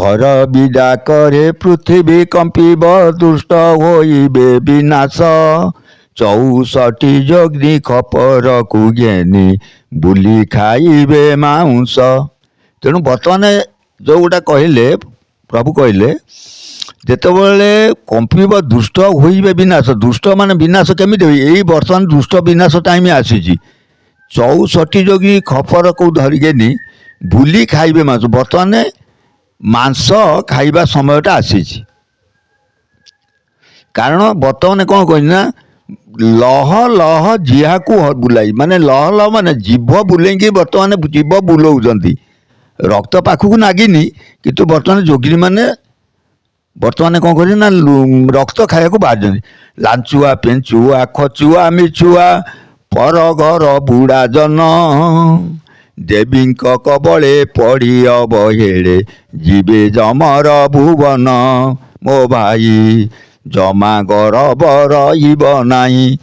घर विदा करे पृथ्वी कंपिब दुष्ट होइबे विनाश 64 जग्नि खपर को घेनी बुली खाइबे मांस। तेणु बर्तमान जो गोटा कहले प्रभु कहले जेतबले कंपिब दुष्ट होइबे विनाश, दुष्ट माने विनाश केमिति होई, एई बर्तमान दुष्ट विनाश टाइम आसीची। 64 जग्नि खपर को धरिकेनी बुली खाइबे मांस, बर्तमान मांस खाइबा समयटा आसीची। कारण बर्तमान कौन कहना लह लह जिहा को बुलाई, माने लह लह माने जीभ बुलेंगी, बर्तमान जीभ बुलाउछंती, रक्त पाखक नागिनी किंतु बर्तमान जोगिनी माने बर्तमान कौन कर रक्त खाया को बाहर। लांचुआ पेंचुआ खचुआ मिछुआ पर घर बुढ़ा जन देवी कबले पड़ी अवहेले जीवे जमर भुवन। मो भाई जमा गर्भ रहिब नाही